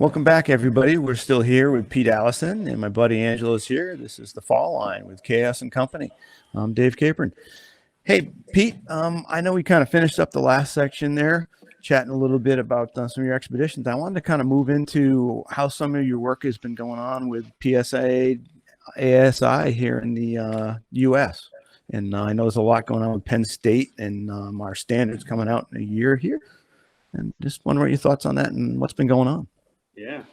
Welcome back, everybody. We're still here with Pete Allison, and my buddy Angelo's here. This is the Fall Line with Chaos and Company. I'm Dave Capron. Hey, Pete, I know we kind of finished up the last section there, chatting a little bit about some of your expeditions. I wanted to kind of move into how some of your work has been going on with PSIA-AASI here in the U.S. And I know there's a lot going on with Penn State and our standards coming out in a year here. And just wonder what your thoughts on that and what's been going on. Yeah,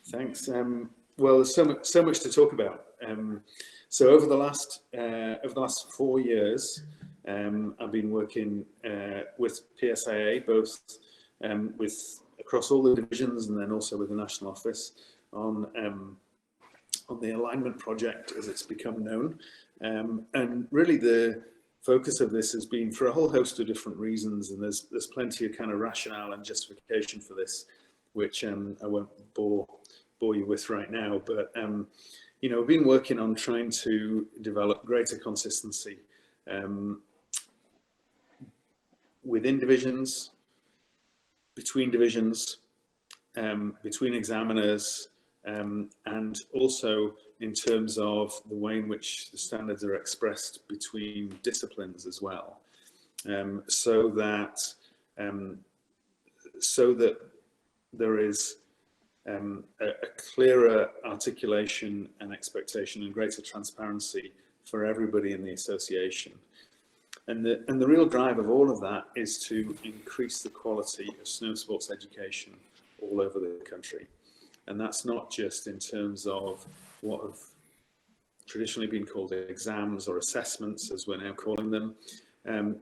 thanks. Well, there's so much to talk about. So over the last 4 years, I've been working with PSIA, both with across all the divisions and then also with the national office on the alignment project, as it's become known. And really, the focus of this has been for a whole host of different reasons, and there's plenty of kind of rationale and justification for this, which I won't bore you with right now, but you know, we've been working on trying to develop greater consistency within divisions, between divisions, between examiners, and also in terms of the way in which the standards are expressed between disciplines as well, so that there is a clearer articulation and expectation and greater transparency for everybody in the association. And the real drive of all of that is to increase the quality of snow sports education all over the country. And that's not just in terms of what have traditionally been called exams or assessments, as we're now calling them,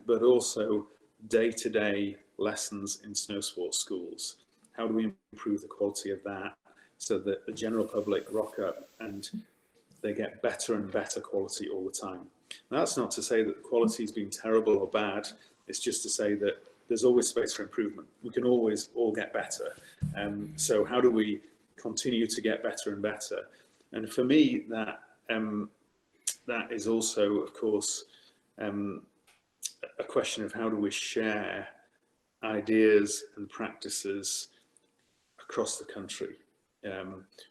but also day-to-day lessons in snow sports schools. How do we improve the quality of that so that the general public rock up and they get better and better quality all the time? Now, that's not to say that the quality has been terrible or bad. It's just to say that there's always space for improvement. We can always all get better. So how do we continue to get better and better? And for me, that is also, of course, a question of how do we share ideas and practices across the country,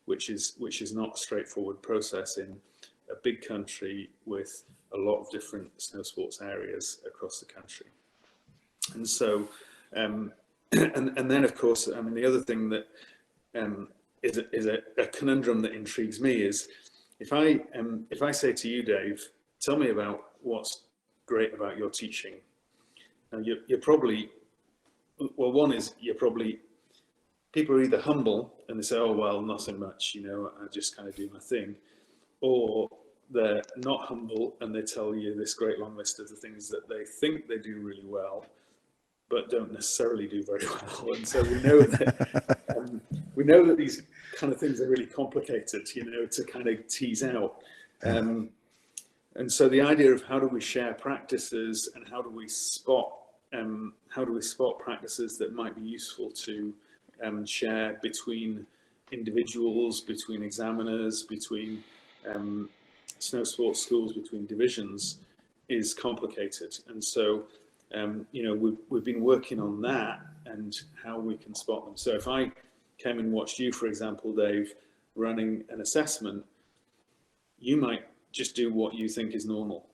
which is not a straightforward process in a big country with a lot of different snow sports areas across the country. And so, and then of course, I mean, the other thing that is a conundrum that intrigues me is if I say to you, Dave, tell me about what's great about your teaching. Now you're probably, well, one is you're probably, people are either humble and they say, oh, well, nothing much, you know, I just kind of do my thing. Or they're not humble and they tell you this great long list of the things that they think they do really well, but don't necessarily do very well. And so we know that these kind of things are really complicated, you know, to kind of tease out. And so the idea of how do we share practices and how do we spot practices that might be useful to share between individuals, between examiners, between snow sports schools, between divisions is complicated. And so, you know, we've been working on that and how we can spot them. So if I came and watched you, for example, Dave, running an assessment, you might just do what you think is normal.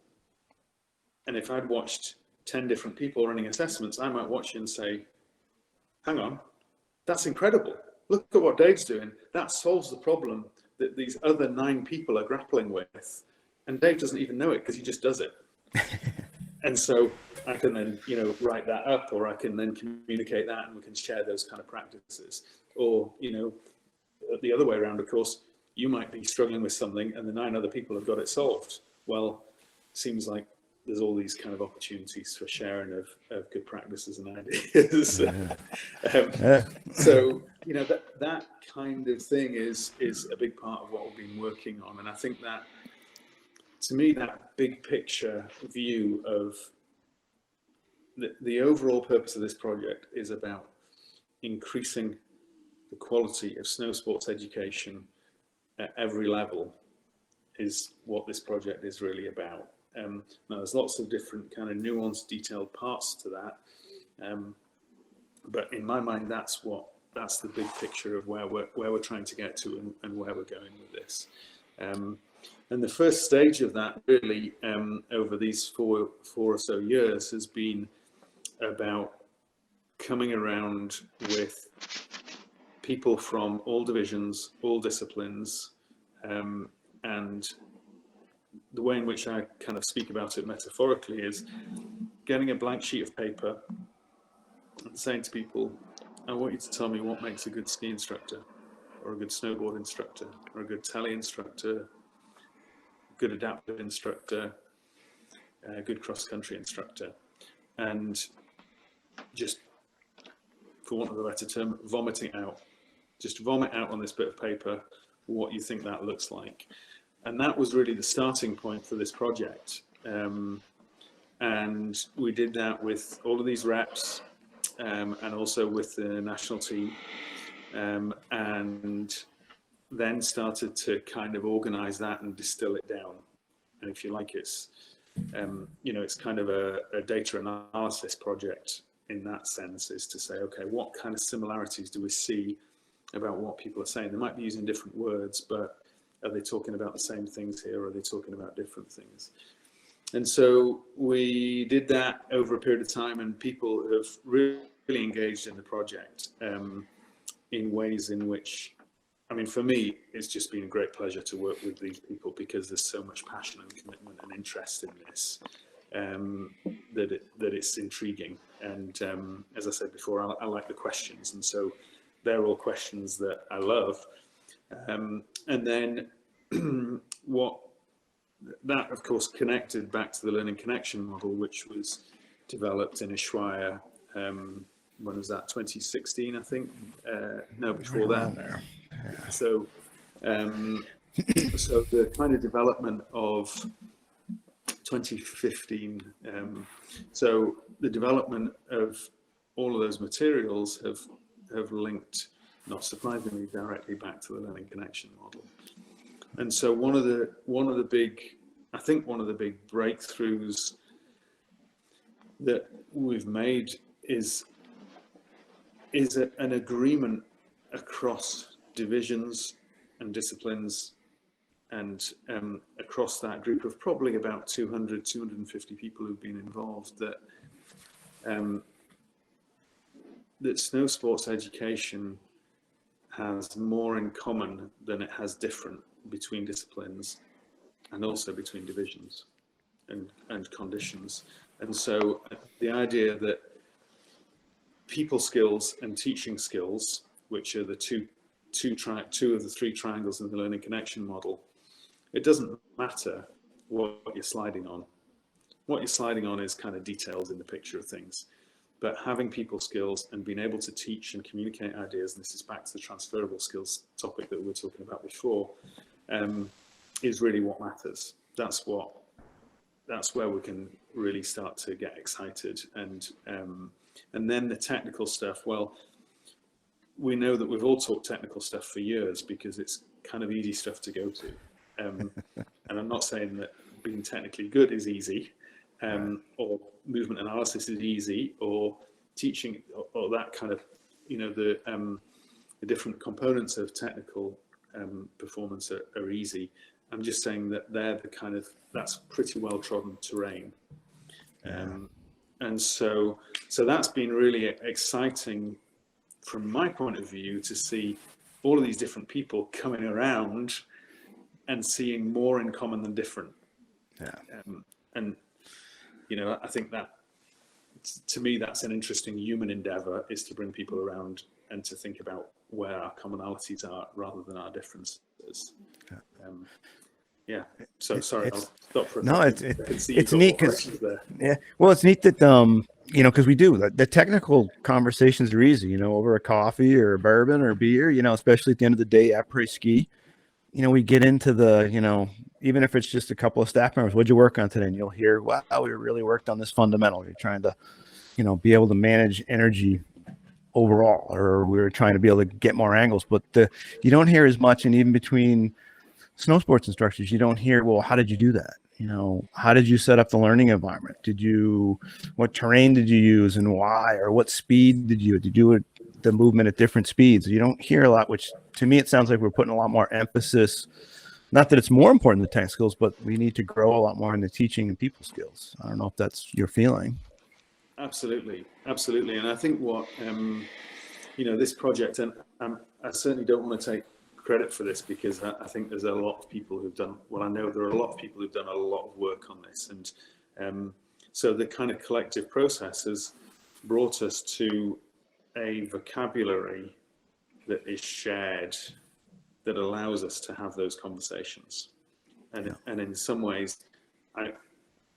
And if I'd watched 10 different people running assessments, I might watch you and say, hang on, that's incredible. Look at what Dave's doing. That solves the problem that these other 9 people are grappling with. And Dave doesn't even know it because he just does it. And so I can then, you know, write that up, or I can then communicate that and we can share those kind of practices. Or, you know, the other way around, of course, you might be struggling with something and the 9 other people have got it solved. Well, it seems like there's all these kind of opportunities for sharing of good practices and ideas. So, you know, that kind of thing is a big part of what we've been working on. And I think that, to me, that big picture view of the overall purpose of this project is about increasing the quality of snow sports education at every level is what this project is really about. Now, there's lots of different kind of nuanced, detailed parts to that, but in my mind, that's what that's the big picture of where we're trying to get to and where we're going with this. And the first stage of that really over these four or so years has been about coming around with people from all divisions, all disciplines, and the way in which I kind of speak about it metaphorically is getting a blank sheet of paper and saying to people, I want you to tell me what makes a good ski instructor, or a good snowboard instructor, or a good tele instructor, good adaptive instructor, a good cross-country instructor, and just, for want of a better term, vomiting out. Just vomit out on this bit of paper what you think that looks like. And that was really the starting point for this project. And we did that with all of these reps, and also with the national team, and then started to kind of organize that and distill it down. And if you like, it's, it's kind of a data analysis project in that sense, is to say, okay, what kind of similarities do we see about what people are saying? They might be using different words, but are they talking about the same things here, or are they talking about different things? And so we did that over a period of time, and people have really engaged in the project in ways in which, I mean, for me, it's just been a great pleasure to work with these people, because there's so much passion and commitment and interest in this, that it's intriguing. And as I said before, I like the questions, and so they're all questions that I love. And then what that, of course, connected back to the learning connection model, which was developed in Ushuaia. When was that? 2016, I think. No, before that. Yeah. So the kind of development of 2015. So the development of all of those materials have linked, not surprisingly, directly back to the learning connection model. And so one of the big breakthroughs that we've made is an agreement across divisions and disciplines, and across that group of probably about 250 people who've been involved, that snow sports education has more in common than it has different between disciplines, and also between divisions and conditions. And so the idea that people skills and teaching skills, which are the two of the three triangles in the learning connection model, it doesn't matter what you're sliding on. What you're sliding on is kind of details in the picture of things. But having people skills and being able to teach and communicate ideas, and this is back to the transferable skills topic that we were talking about before, is really what matters. That's where we can really start to get excited. And then the technical stuff, well, we know that we've all taught technical stuff for years because it's kind of easy stuff to go to. And I'm not saying that being technically good is easy, or movement analysis is easy, or teaching, or that kind of, the different components of technical performance are easy. I'm just saying that that's pretty well trodden terrain. And so that's been really exciting from my point of view, to see all of these different people coming around and seeing more in common than different. And I think that, to me, that's an interesting human endeavor, is to bring people around and to think about where our commonalities are rather than our differences. So sorry, I'll stop for a second. It's neat because it's neat that because we do the technical conversations are easy, over a coffee or a bourbon or a beer, especially at the end of the day après ski. We get into the, even if it's just a couple of staff members, what'd you work on today? And you'll hear, wow, we really worked on this fundamental. You're trying to, be able to manage energy overall, or we were trying to be able to get more angles. But you don't hear as much, and even between snow sports instructors, you don't hear, well, how did you do that? How did you set up the learning environment? What terrain did you use and why? Or what speed did you do it the movement at different speeds. You don't hear a lot, which to me, it sounds like we're putting a lot more emphasis. Not that it's more important than tech skills, but we need to grow a lot more in the teaching and people skills. I don't know if that's your feeling. Absolutely, absolutely. And I think what, this project, and I certainly don't want to take credit for this, because I think there's a lot of people who've done, well, I know there are a lot of people who've done a lot of work on this. And so the kind of collective process has brought us to a vocabulary that is shared, that allows us to have those conversations. And in some ways,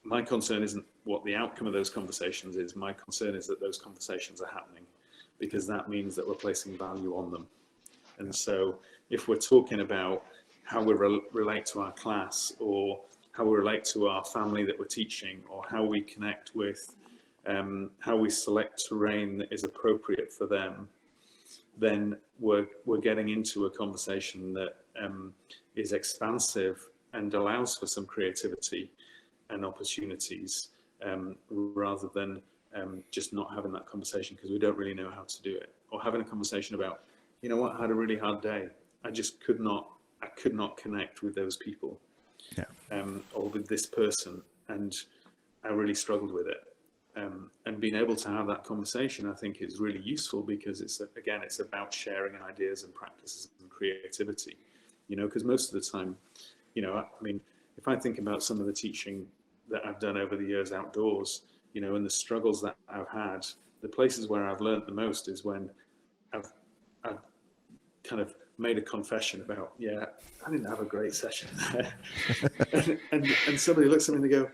my concern isn't what the outcome of those conversations is. My concern is that those conversations are happening, because that means that we're placing value on them. And so if we're talking about how we relate to our class, or how we relate to our family that we're teaching, or how we connect with, how we select terrain that is appropriate for them, then we're getting into a conversation that is expansive and allows for some creativity and opportunities, rather than just not having that conversation because we don't really know how to do it, or having a conversation about, you know what, I had a really hard day. I could not connect with those people, or with this person, and I really struggled with it. And being able to have that conversation, I think, is really useful, because it's about sharing ideas and practices and creativity, because most of the time, I mean, if I think about some of the teaching that I've done over the years outdoors, and the struggles that I've had, the places where I've learned the most is when I've kind of made a confession about, I didn't have a great session there. and somebody looks at me and they go,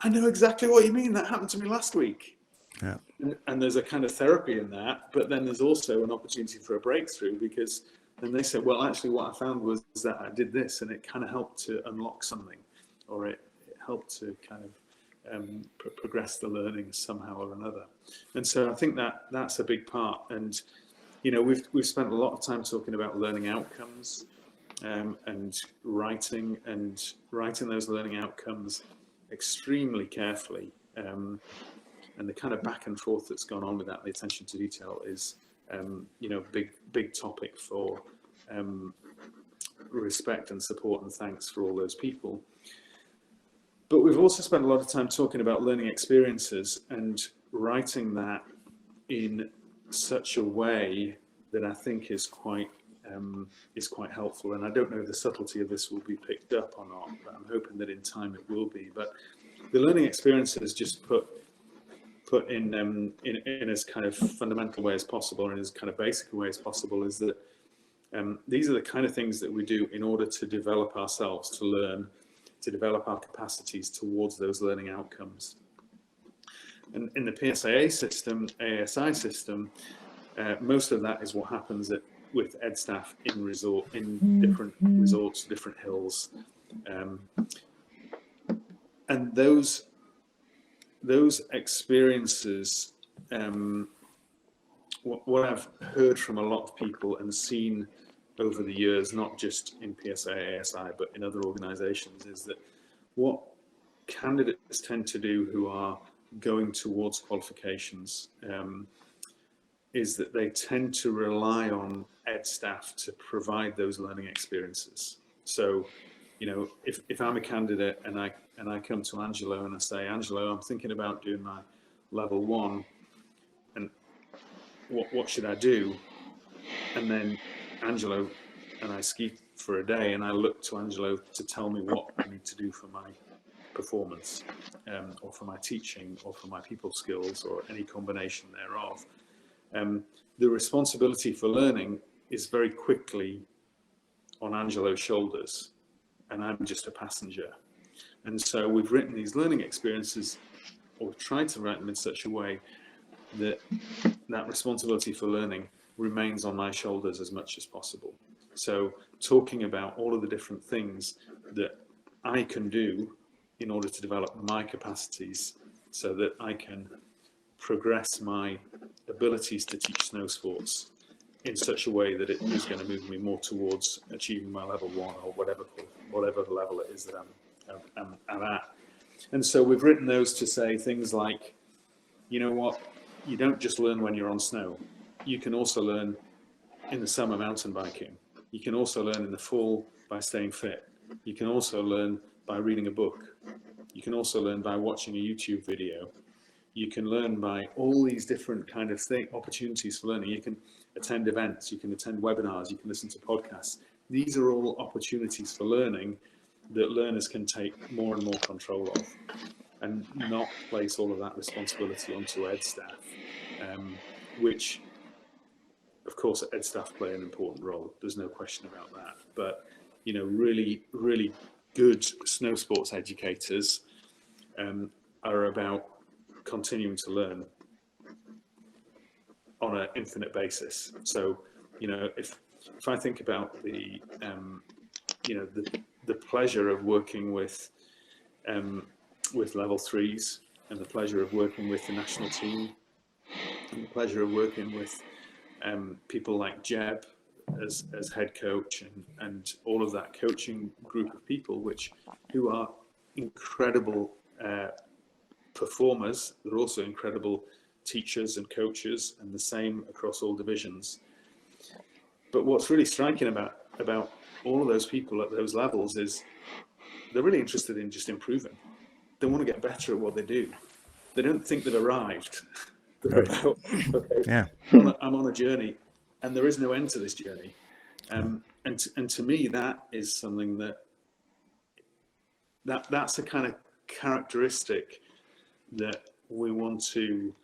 I know exactly what you mean. That happened to me last week. Yeah. And there's a kind of therapy in that, but then there's also an opportunity for a breakthrough, because then they say, well, actually what I found was that I did this, and it kind of helped to unlock something, or it helped to kind of progress the learning somehow or another. And so I think that's a big part. And, we've spent a lot of time talking about learning outcomes, and writing those learning outcomes extremely carefully, and the kind of back and forth that's gone on with that, the attention to detail is, big topic for respect and support and thanks for all those people. But we've also spent a lot of time talking about learning experiences and writing that in such a way that I think is quite helpful. And I don't know if the subtlety of this will be picked up or not, but I'm hoping that in time it will be. But the learning experiences just put in as kind of fundamental way as possible, and as kind of basic a way as possible, is that these are the kind of things that we do in order to develop ourselves, to learn, to develop our capacities towards those learning outcomes. And in the PSIA system, AASI system, most of that is what happens with ed staff in different resorts, different hills, and those experiences. What I've heard from a lot of people and seen over the years, not just in PSIA-AASI, but in other organizations, is that what candidates tend to do who are going towards qualifications is that they tend to rely on ed staff to provide those learning experiences. So, if I'm a candidate and I come to Angelo and I say, Angelo, I'm thinking about doing my level 1, and what should I do? And then Angelo and I ski for a day, and I look to Angelo to tell me what I need to do for my performance, or for my teaching, or for my people skills, or any combination thereof. The responsibility for learning is very quickly on Angelo's shoulders, and I'm just a passenger. And so we've written these learning experiences, or tried to write them in such a way that that responsibility for learning remains on my shoulders as much as possible. So talking about all of the different things that I can do in order to develop my capacities so that I can progress my abilities to teach snow sports in such a way that it is going to move me more towards achieving my level 1, or whatever the level it is that I'm at. And so we've written those to say things like, you know what, you don't just learn when you're on snow. you can also learn in the summer mountain biking. You can also learn in the fall by staying fit. You can also learn by reading a book. You can also learn by watching a YouTube video. You can learn by all these different kind of opportunities for learning. You can attend events, you can attend webinars, you can listen to podcasts. These are all opportunities for learning that learners can take more and more control of, and not place all of that responsibility onto ed staff, which of course ed staff play an important role. There's no question about that. But, you know, really, really good snow sports educators are about continuing to learn on an infinite basis. So, you know, if I think about the, you know, the pleasure of working with level threes, and the pleasure of working with the national team, and the pleasure of working with people like Jeb as head coach, and all of that coaching group of people, who are incredible performers. They're also incredible teachers and coaches, and the same across all divisions. But what's really striking about all of those people at those levels is they're really interested in just improving. They want to get better at what they do. They don't think they've arrived. They're about, okay, yeah, I'm on a journey, and there is no end to this journey. And to me, that is something that's a kind of characteristic that we want to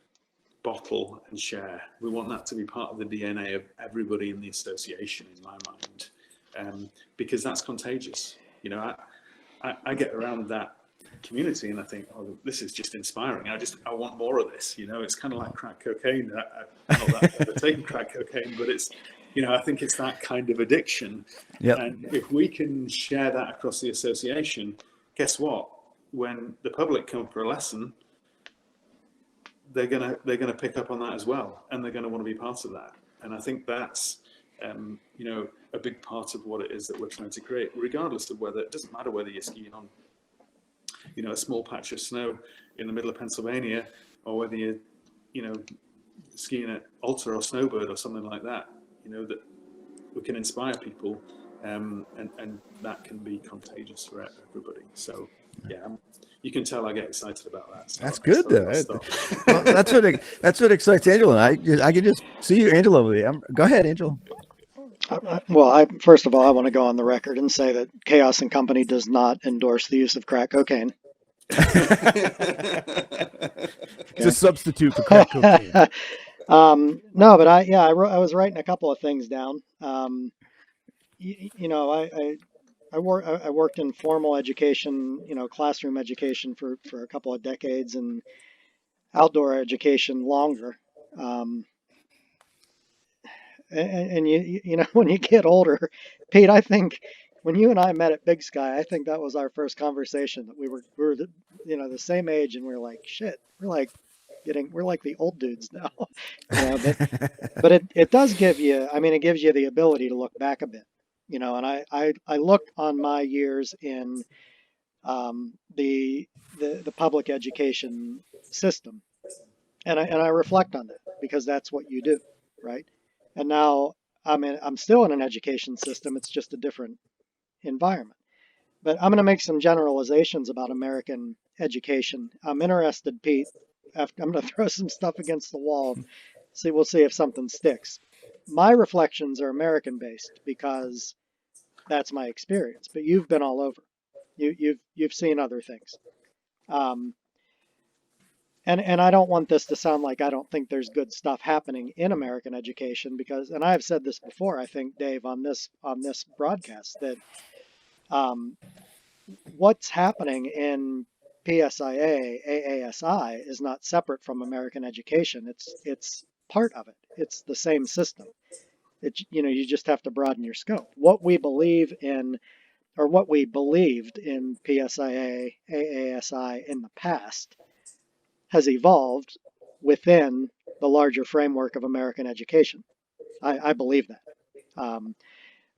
bottle and share. We want that to be part of the DNA of everybody in the association, in my mind, because that's contagious. You know, I get around that community and I think, oh, this is just inspiring. I want more of this. You know, it's kind of like crack cocaine. Not that I've ever taken crack cocaine, but it's, you know, I think it's that kind of addiction. Yep. And if we can share that across the association, guess what? When the public come for a lesson, they're gonna pick up on that as well, and they're gonna want to be part of that. And I think that's you know, a big part of what it is that we're trying to create, regardless of whether, it doesn't matter whether you're skiing on, you know, a small patch of snow in the middle of Pennsylvania, or whether you're, you know, skiing at Alta or Snowbird or something like that. You know, that we can inspire people, and that can be contagious for everybody. So yeah, you can tell I get excited about that. So that's good though. Well, that's what excites Angela. I can just see you, Angela, over there. Go ahead, Angela. Well, first of all, I want to go on the record and say that Chaos and Company does not endorse the use of crack cocaine. It's a substitute for crack cocaine. No, but I was writing a couple of things down. You know, I worked in formal education, you know, classroom education for a couple of decades, and outdoor education longer. And you know, when you get older, Pete, I think when you and I met at Big Sky, I think that was our first conversation, that we were you know, the same age, and we were like, shit, we're like the old dudes now. You know, but it does give you, I mean, it gives you the ability to look back a bit, you know, and I look on my years in the public education system, and I reflect on that, because that's what you do, right? And now I'm still in an education system. It's just a different environment. But I'm going to make some generalizations about American education. I'm interested, Pete. I'm going to throw some stuff against the wall. We'll see if something sticks. My reflections are American based because that's my experience. But you've been all over. You've seen other things. And I don't want this to sound like I don't think there's good stuff happening in American education, because, and I've said this before, I think, Dave, on this broadcast, that what's happening in PSIA-AASI is not separate from American education. It's part of it. It's the same system. You know, you just have to broaden your scope. What we believe in, or what we believed in PSIA-AASI in the past, has evolved within the larger framework of American education. I believe that.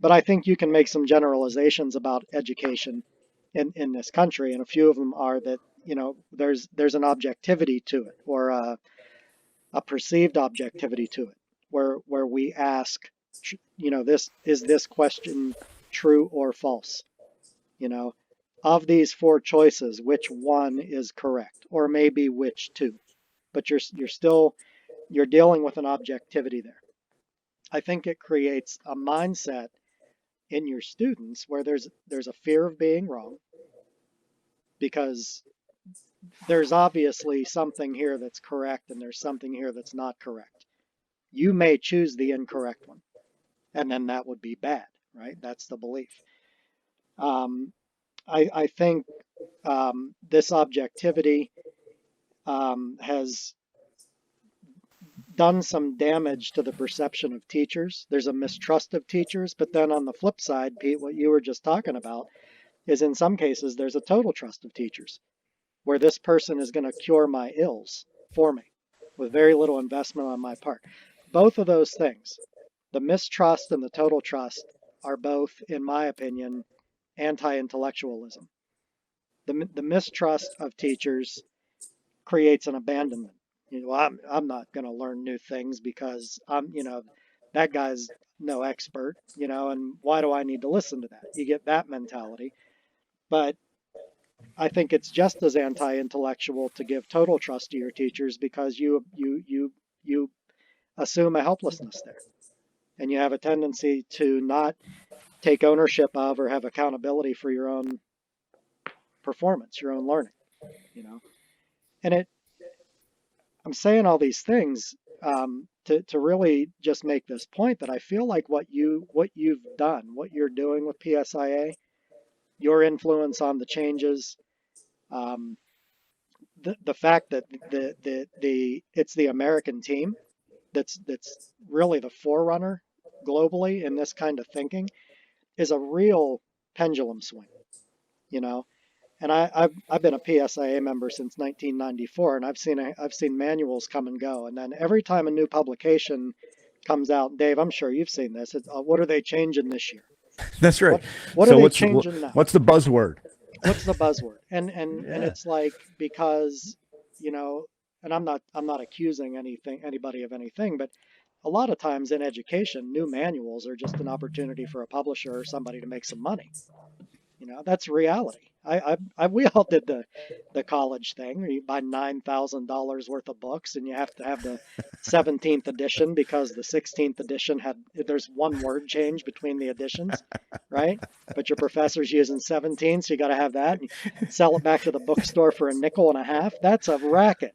But I think you can make some generalizations about education in this country, and a few of them are that, you know, there's an objectivity to it, or a perceived objectivity to it. where we ask, this question true or false? Of these four choices, which one is correct, or maybe which two? But you're dealing with an objectivity there. I think it creates a mindset in your students where there's a fear of being wrong, because there's obviously something here that's correct and there's something here that's not correct. You may choose the incorrect one, and then that would be bad, right? That's the belief. I think this objectivity has done some damage to the perception of teachers. There's a mistrust of teachers, but then on the flip side, Pete, what you were just talking about is in some cases there's a total trust of teachers, where this person is going to cure my ills for me with very little investment on my part. Both of those things, the mistrust and the total trust, are both, in my opinion, anti-intellectualism. The mistrust of teachers creates an abandonment. I'm not going to learn new things because that guy's no expert, and why do I need to listen to that? You get that mentality. But I think it's just as anti-intellectual to give total trust to your teachers, because you assume a helplessness there, and you have a tendency to not take ownership of or have accountability for your own performance, your own learning, And I'm saying all these things to really just make this point that I feel like what you've done, what you're doing with PSIA, your influence on the changes, the fact that it's the American team that's really the forerunner globally in this kind of thinking, is a real pendulum swing, And I've been a PSIA member since 1994, and I've seen manuals come and go, and then every time a new publication comes out, Dave, I'm sure you've seen this. What are they changing this year? That's right. What So are they changing now? What's the buzzword? What's the buzzword? And it's like, because and I'm not accusing anybody of anything, but a lot of times in education, new manuals are just an opportunity for a publisher or somebody to make some money. That's reality. We all did the college thing where you buy $9,000 worth of books and you have to have the 17th edition because the 16th edition there's one word change between the editions, right? But your professor's using 17, so you got to have that, and you sell it back to the bookstore for $0.50. That's a racket.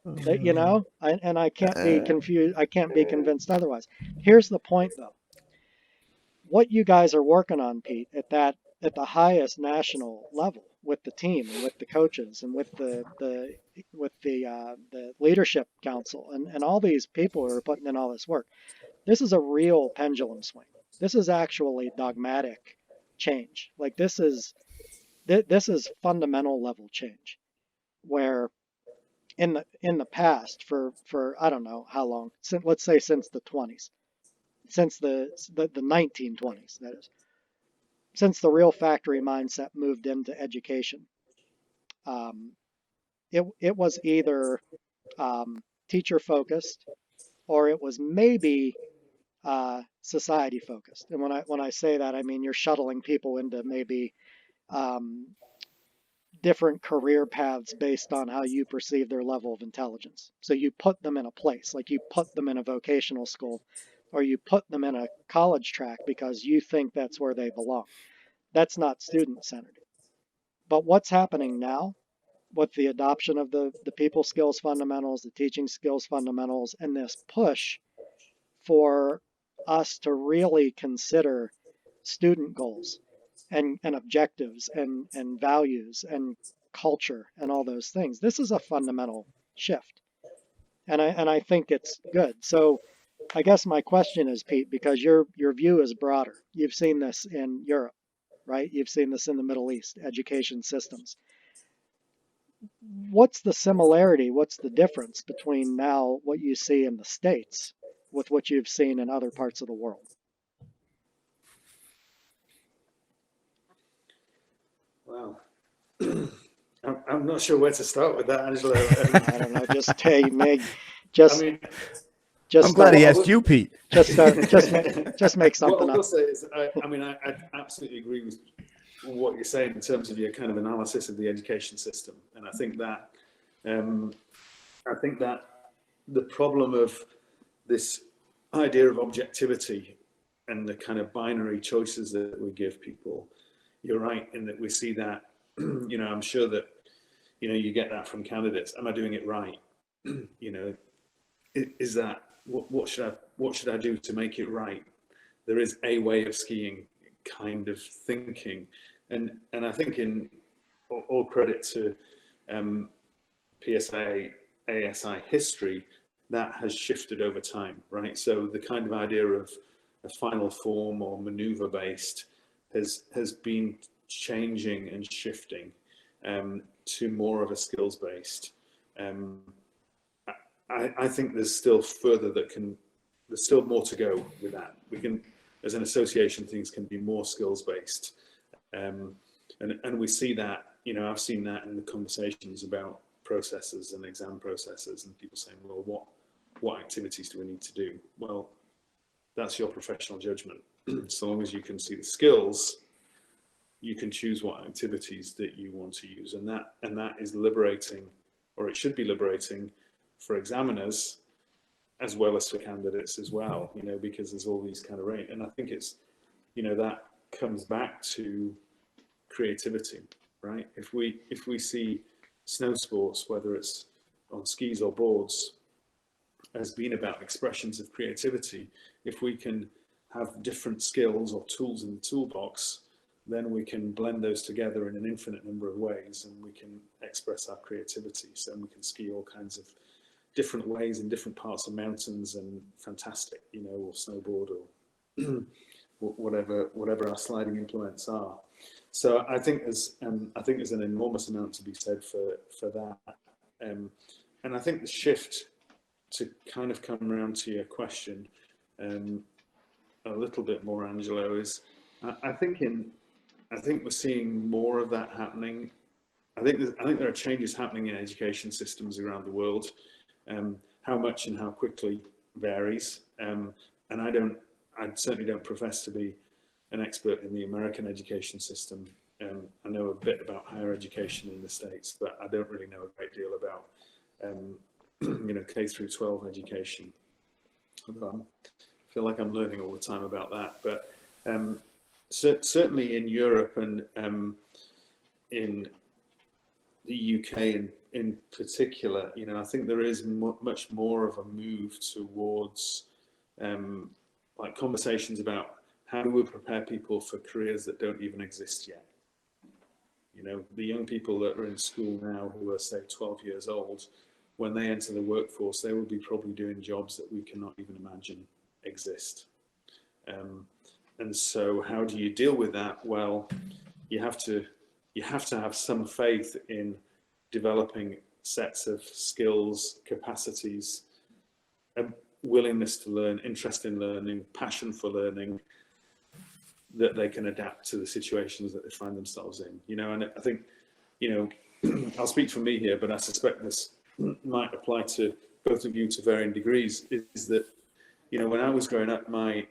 I can't be confused. I can't be convinced otherwise. Here's the point, though. What you guys are working on, Pete, at the highest national level with the team and with the coaches and with the leadership council and all these people who are putting in all this work, this is a real pendulum swing. This is actually dogmatic change. Like this is fundamental level change, where in the past for I don't know how long, let's say since the 20s, since the 1920s, that is, since the real factory mindset moved into education, it was either teacher focused or it was maybe society focused. And when I say that, I mean you're shuttling people into maybe different career paths based on how you perceive their level of intelligence. So you put them in a place, like you put them in a vocational school, or you put them in a college track because you think that's where they belong. That's not student-centered. But what's happening now with the adoption of the people skills fundamentals, the teaching skills fundamentals, and this push for us to really consider student goals and objectives and values and culture and all those things. This is a fundamental shift. And I think it's good. So I guess my question is, Pete, because your view is broader. You've seen this in Europe, right? You've seen this in the Middle East, education systems. What's the similarity? What's the difference between now what you see in the States with what you've seen in other parts of the world? Wow. I'm not sure where to start with that, Angelo. I don't know. Just hey, Meg, just Just I'm glad he start, asked you, Pete. just make What something I will up. say is, I mean, I absolutely agree with what you're saying in terms of your kind of analysis of the education system, and I think that the problem of this idea of objectivity and the kind of binary choices that we give people, you're right in that we see that. You know, I'm sure that you get that from candidates. Am I doing it right? You know, is that what should I do to make it right? There is a way of skiing kind of thinking, and I think in all credit to PSIA-AASI history, that has shifted over time, right? So the kind of idea of a final form or maneuver based has been changing and shifting to more of a skills based. I think there's still there's still more to go with that. We can, as an association, things can be more skills based, and we see that. I've seen that in the conversations about processes and exam processes, and people saying, well, what activities do we need to do? Well, that's your professional judgment. So long as you can see the skills, you can choose what activities that you want to use, and that is liberating, or it should be liberating for examiners as well as for candidates as well, because there's all these kind of range. And I think it's, that comes back to creativity, right? If we see snow sports, whether it's on skis or boards, as being about expressions of creativity, if we can have different skills or tools in the toolbox, then we can blend those together in an infinite number of ways, and we can express our creativity. So we can ski all kinds of different ways in different parts of mountains, and fantastic, or snowboard, or whatever our sliding implements are. So I think there's an enormous amount to be said for that, and I think the shift, to kind of come around to your question a little bit more, Angelo, is I think we're seeing more of that happening. I think there are changes happening in education systems around the world. How much and how quickly varies, and I certainly don't profess to be an expert in the American education system. I know a bit about higher education in the States, but I don't really know a great deal about K through 12 education. I feel like I'm learning all the time about that, but certainly in Europe and in the UK in particular, I think there is much more of a move towards like conversations about how do we prepare people for careers that don't even exist yet. The young people that are in school now, who are say 12 years old, when they enter the workforce, they will be probably doing jobs that we cannot even imagine exist. And so how do you deal with that? Well, you have to have some faith in developing sets of skills, capacities, a willingness to learn, interest in learning, passion for learning, that they can adapt to the situations that they find themselves in. And I think, I'll speak for me here, but I suspect this might apply to both of you to varying degrees, is that, when I was growing up, my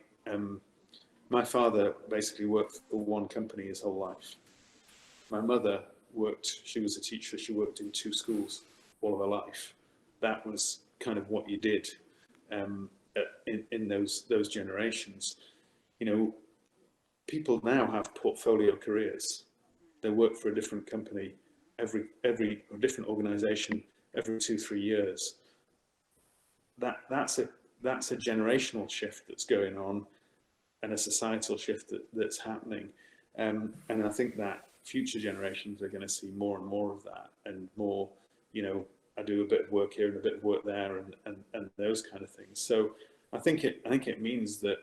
father basically worked for one company his whole life. My mother she was a teacher, she worked in 2 schools all of her life. That was kind of what you did in those generations. People now have portfolio careers. They work for a different company every different organization every 2-3 years. That's a generational shift that's going on, and a societal shift that's happening. And I think that future generations are going to see more and more of that, and more, I do a bit of work here and a bit of work there, and those kind of things. So I think it means that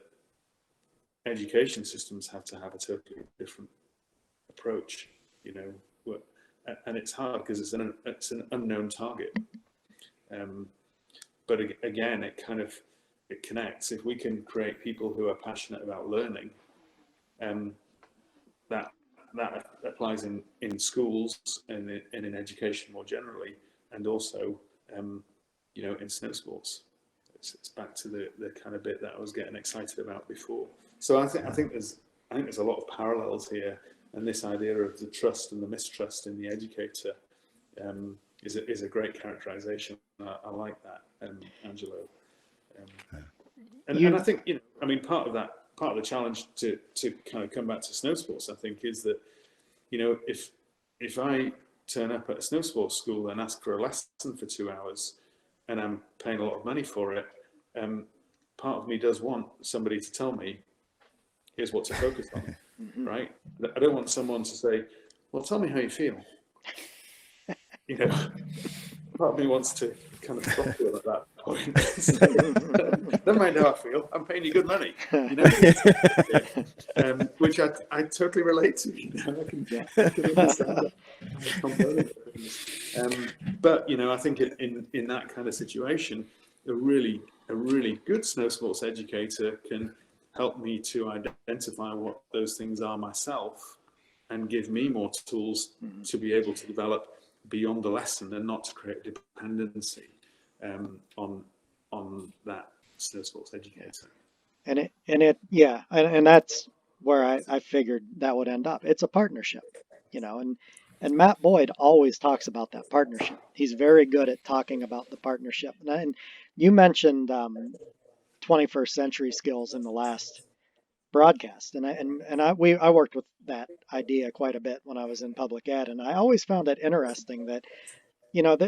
education systems have to have a totally different approach, and it's hard because it's an unknown target. But again, it connects. If we can create people who are passionate about learning, that applies in schools and in education more generally, and also in snow sports. it's back to the kind of bit that I was getting excited about before. So I think there's a lot of parallels here, and this idea of the trust and the mistrust in the educator is a great characterization. I like that, Angelo. And I think, I mean, part of the challenge to kind of come back to snow sports, I think, is that, if I turn up at a snow sports school and ask for a lesson for 2 hours, and I'm paying a lot of money for it, part of me does want somebody to tell me, here's what to focus on, right? I don't want someone to say, well, tell me how you feel. Part of me wants to kind of throttle at that point. Never mind how I feel. I'm paying you good money, which I totally relate to. I can understand that component of things. But I think in that kind of situation, a really good snow sports educator can help me to identify what those things are myself, and give me more tools to be able to develop beyond the lesson, and not to create dependency on that snow sports educator. And that's where I figured that would end up. It's a partnership, and Matt Boyd always talks about that partnership. He's very good at talking about the partnership. And you mentioned 21st century skills in the last broadcast, and I worked with that idea quite a bit when I was in public ed, and I always found it interesting that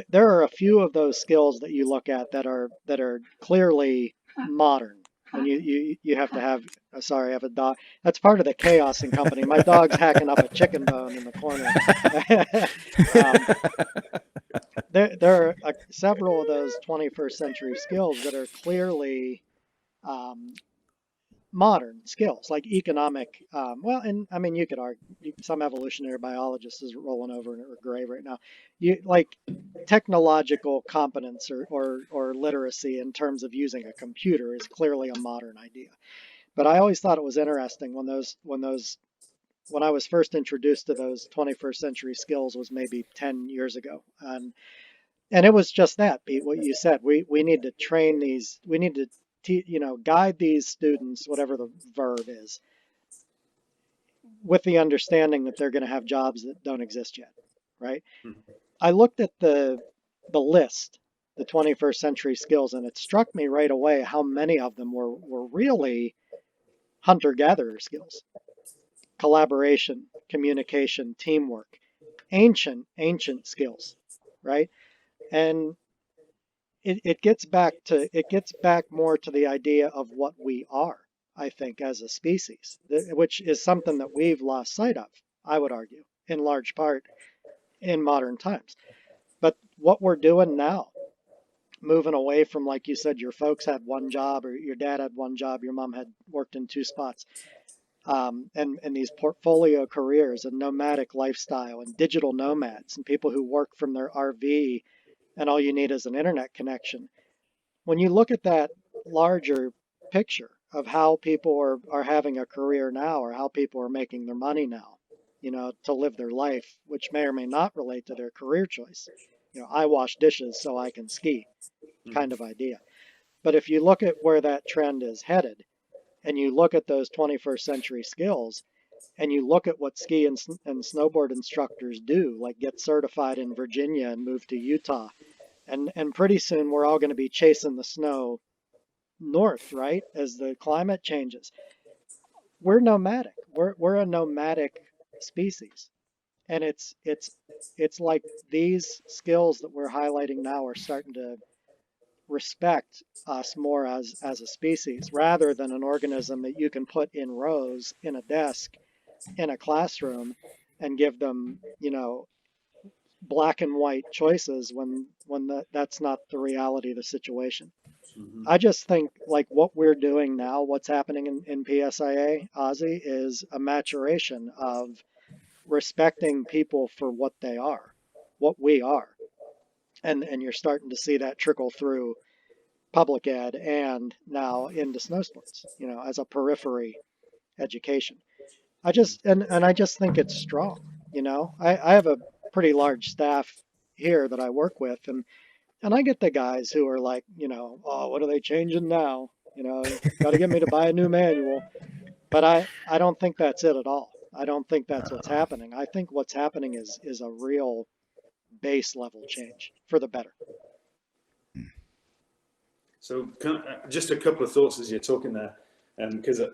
there are a few of those skills that you look at that are clearly modern. And you have to have, sorry, I have a dog. That's part of the chaos in company. My dog's hacking up a chicken bone in the corner. There are several of those 21st century skills that are clearly modern skills, like economic. And I mean, you could argue, some evolutionary biologist is rolling over in her grave right now. Like technological competence or literacy in terms of using a computer is clearly a modern idea. But I always thought it was interesting when I was first introduced to those 21st century skills was maybe 10 years ago. And it was just that, Pete, what you said. We need to train these, we need to guide these students, whatever the verb is, with the understanding that they're going to have jobs that don't exist yet, right? I looked at the list, the 21st century skills, and it struck me right away how many of them were really hunter-gatherer skills. Collaboration, communication, teamwork, ancient skills, right? And it gets back more to the idea of what we are, I think, as a species, which is something that we've lost sight of, I would argue, in large part in modern times. But what we're doing now, moving away from, like you said, your folks had one job, or your dad had one job, your mom had worked in 2 spots, and these portfolio careers and nomadic lifestyle and digital nomads and people who work from their RV and all you need is an internet connection. When you look at that larger picture of how people are having a career now, or how people are making their money now, to live their life, which may or may not relate to their career choice. I wash dishes so I can ski kind of idea. But if you look at where that trend is headed, and you look at those 21st century skills, and you look at what ski and snowboard instructors do, like get certified in Virginia and move to Utah, and pretty soon we're all going to be chasing the snow north, right, as the climate changes. We're nomadic. We're a nomadic species, and it's like these skills that we're highlighting now are starting to respect us more as a species, rather than an organism that you can put in rows in a desk in a classroom and give them black and white choices when that's not the reality of the situation. I just think like what we're doing now, what's happening in PSIA-AASI is a maturation of respecting people for what they are, what we are. And you're starting to see that trickle through public ed and now into snow sports, as a periphery education. I just think it's strong. I have a pretty large staff here that I work with, and And I get the guys who are like, oh, what are they changing now? Got to get me to buy a new manual. But I don't think that's it at all. I don't think that's what's happening. I think what's happening is a real base level change for the better. So just a couple of thoughts as you're talking there, because I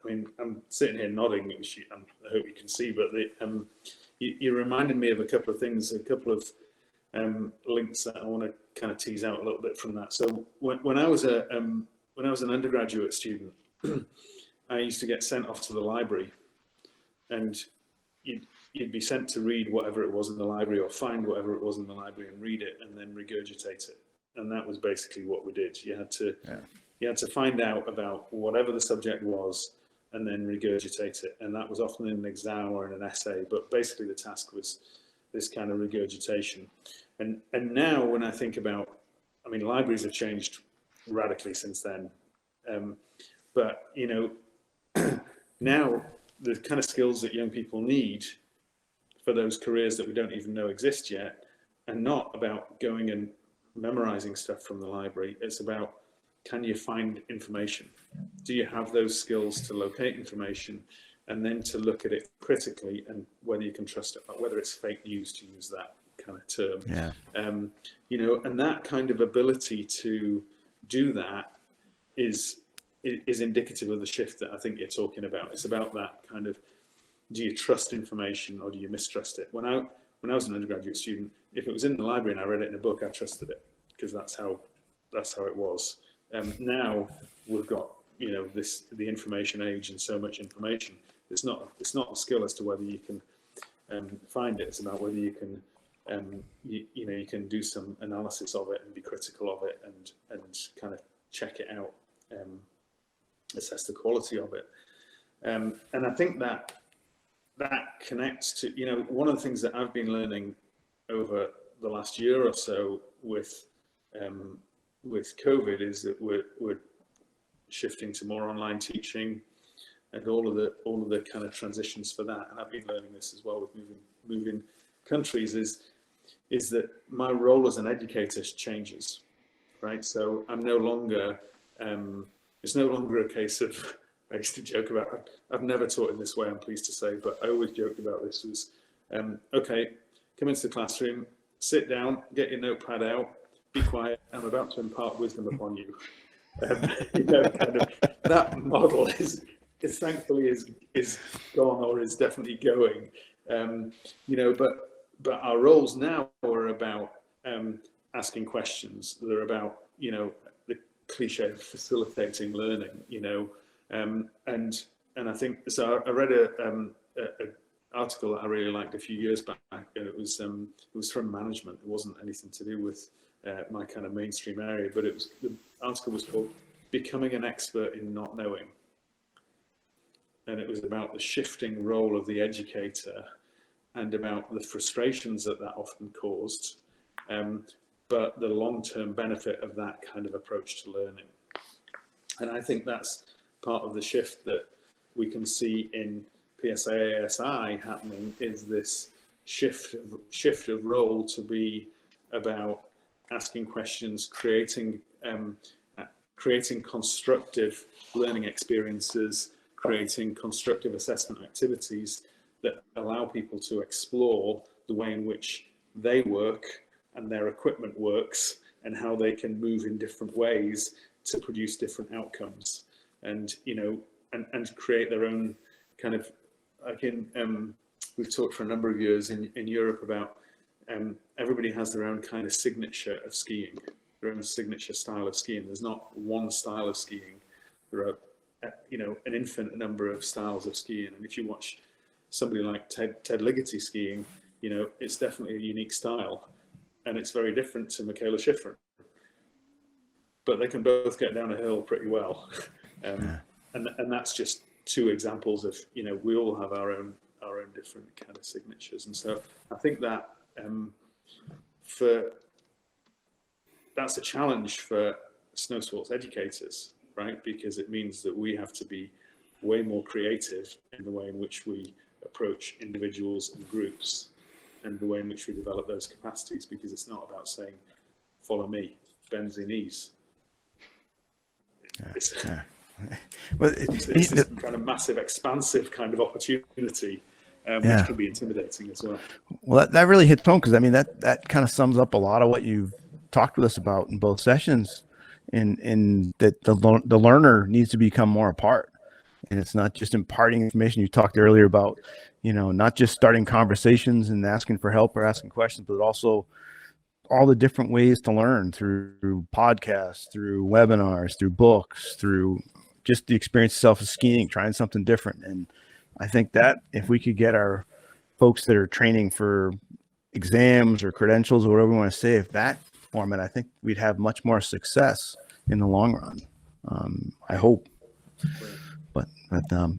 mean, I'm sitting here nodding, which I hope you can see, but you reminded me of a couple of things, a couple of links that I want to kind of tease out a little bit from that. So when I was an undergraduate student, I used to get sent off to the library, and you'd be sent to read whatever it was in the library, or find whatever it was in the library and read it, and then regurgitate it. And that was basically what we did. You had to find out about whatever the subject was, and then regurgitate it. And that was often in an exam or in an essay. But basically, the task was this kind of regurgitation. And now, when I think about, I mean, libraries have changed radically since then. But now the kind of skills that young people need for those careers that we don't even know exist yet, are not about going and memorizing stuff from the library. It's about, can you find information? Do you have those skills to locate information, and then to look at it critically, and whether you can trust it, whether it's fake news, to use that kind of term. Yeah. And that kind of ability to do that is indicative of the shift that I think you're talking about. It's about that kind of, do you trust information or do you mistrust it? When I was an undergraduate student, if it was in the library and I read it in a book, I trusted it, because that's how it was. Now we've got the information age and so much information. It's not a skill as to whether you can find it. It's about whether you can you can do some analysis of it and be critical of it, and kind of check it out, assess the quality of it. And I think that connects to, one of the things that I've been learning over the last year or so with COVID is that we're shifting to more online teaching, and all of the kind of transitions for that. And I've been learning this as well with moving countries, is that my role as an educator changes, right? So I'm no longer, it's no longer a case of, I used to joke about, I've never taught in this way, I'm pleased to say, but I always joked about this was, okay, come into the classroom, sit down, get your notepad out, be quiet, I'm about to impart wisdom upon you. Kind of, that model is thankfully is gone, or is definitely going. But our roles now are about asking questions. They're about the cliche of facilitating learning. And I think so. I read an article that I really liked a few years back. It was from management. It wasn't anything to do with my kind of mainstream area, but the article was called "Becoming an Expert in Not Knowing," and it was about the shifting role of the educator and about the frustrations that often caused, but the long-term benefit of that kind of approach to learning. And I think that's part of the shift that we can see in PSIA-AASI happening, is this shift of role to be about asking questions, creating constructive learning experiences, creating constructive assessment activities that allow people to explore the way in which they work and their equipment works, and how they can move in different ways to produce different outcomes, and and create their own kind of, we've talked for a number of years in Europe about everybody has their own kind of signature of skiing, their own signature style of skiing. There's not one style of skiing. There are an infinite number of styles of skiing, and if you watch somebody like Ted Ligety skiing, it's definitely a unique style, and it's very different to Michaela Schifrin. But they can both get down a hill pretty well, and that's just two examples of we all have our own different kind of signatures. And so I think that that's a challenge for snow sports educators, right? Because it means that we have to be way more creative in the way in which we approach individuals and groups, and the way in which we develop those capacities, because it's not about saying follow me, bends the knees. It's, Well, it's this kind of massive, expansive kind of opportunity, which can be intimidating as well. Well, that really hits home, because I mean that kind of sums up a lot of what you've talked with us about in both sessions, in that the learner needs to become more a part, and it's not just imparting information. You talked earlier about, not just starting conversations and asking for help or asking questions, but also all the different ways to learn through podcasts, through webinars, through books, through just the experience itself of skiing, trying something different. And I think that if we could get our folks that are training for exams or credentials or whatever we want to say, if that format, I think we'd have much more success in the long run. I hope. But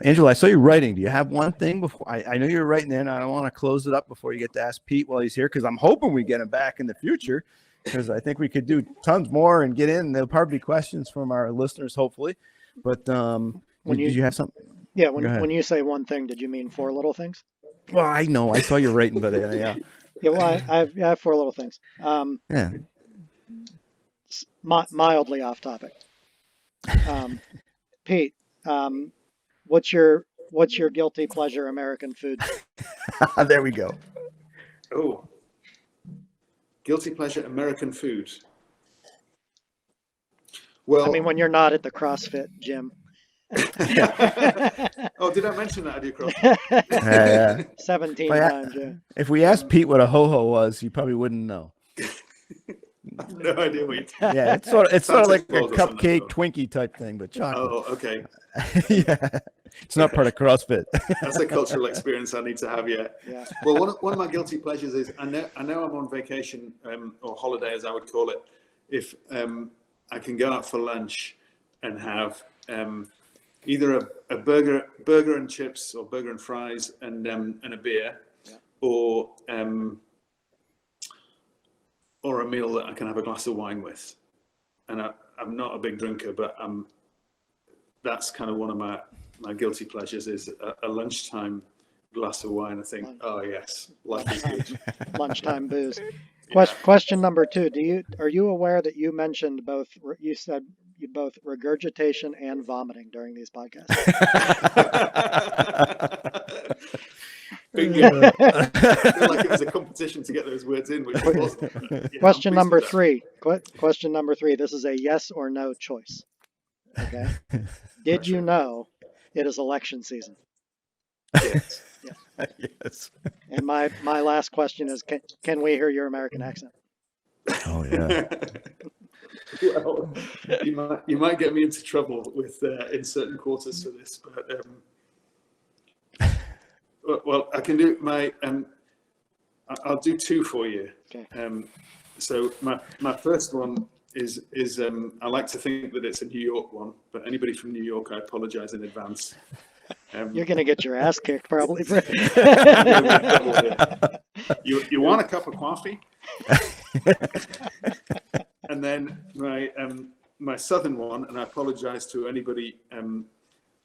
Angela, I saw you writing. Do you have one thing before? I know you're writing in. I don't want to close it up before you get to ask Pete while he's here, because I'm hoping we get him back in the future, because I think we could do tons more and get in. There'll probably be questions from our listeners, hopefully. But did you have something? Yeah, when you say one thing, did you mean 4 little things? Well, I know. I saw you writing, but yeah. Yeah, well, I have 4 little things. Yeah. Mildly off topic. Pete, what's your guilty pleasure American food? There we go. Oh, guilty pleasure American food. Well, I mean, when you're not at the CrossFit gym. Oh, did I mention that I do CrossFit? Yeah. 17 times, yeah. If we asked Pete what a ho-ho was, he probably wouldn't know. No idea what you're talking. Yeah, it's sort of like a balls or something, cupcake though. Twinkie type thing, but chocolate. Oh, okay. Yeah, it's not part of CrossFit. That's a cultural experience I need to have. Yeah. Well, one of my guilty pleasures is I know I'm on vacation or holiday, as I would call it. If I can go out for lunch and have either a burger and chips, or burger and fries and a beer, or a meal that I can have a glass of wine with. And I'm not a big drinker, but that's kind of one of my guilty pleasures, is a lunchtime glass of wine. I think, oh yes, life is good. Lunchtime booze. Question number 2. Are you aware that you mentioned both? You said both regurgitation and vomiting during these podcasts. Bingo. I feel like it was a competition to get those words in, which it wasn't. Yeah, Question number 3. Question number 3. This is a yes or no choice. Okay. Did you know it is election season? Yes. Yes. And my last question is, can we hear your American accent? Oh yeah. Well, you might get me into trouble with in certain quarters for this, but well, I can do my I'll do 2 for you. Okay. So my first one is I like to think that it's a New York one, but anybody from New York, I apologize in advance. You're going to get your ass kicked probably. You want a cup of coffee? And then my southern one, and I apologize to anybody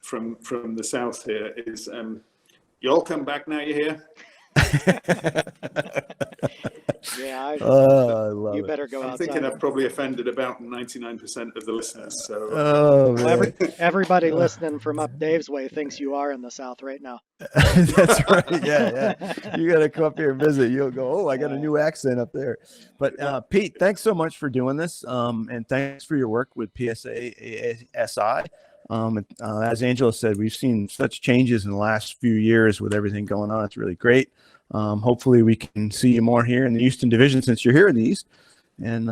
from the south here, is you all come back now you're here? Yeah, I love you it. better go I'm outside. thinking I've probably offended about 99% of the listeners. So man. Everybody listening from up Dave's way thinks you are in the South right now. That's right. Yeah. You got to come up here and visit. You'll go, oh, I got a new accent up there. But Pete, thanks so much for doing this. And thanks for your work with PSIA-AASI. As Angela said, we've seen such changes in the last few years with everything going on. It's really great. Hopefully we can see you more here in the Houston division, since you're here in the East. And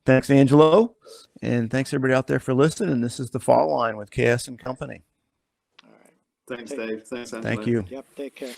thanks, Angelo. And thanks everybody out there for listening. And this is the Fall Line with KS and Company. All right. thanks, Dave. Thanks, Angela. Thank you. Yep. Take care.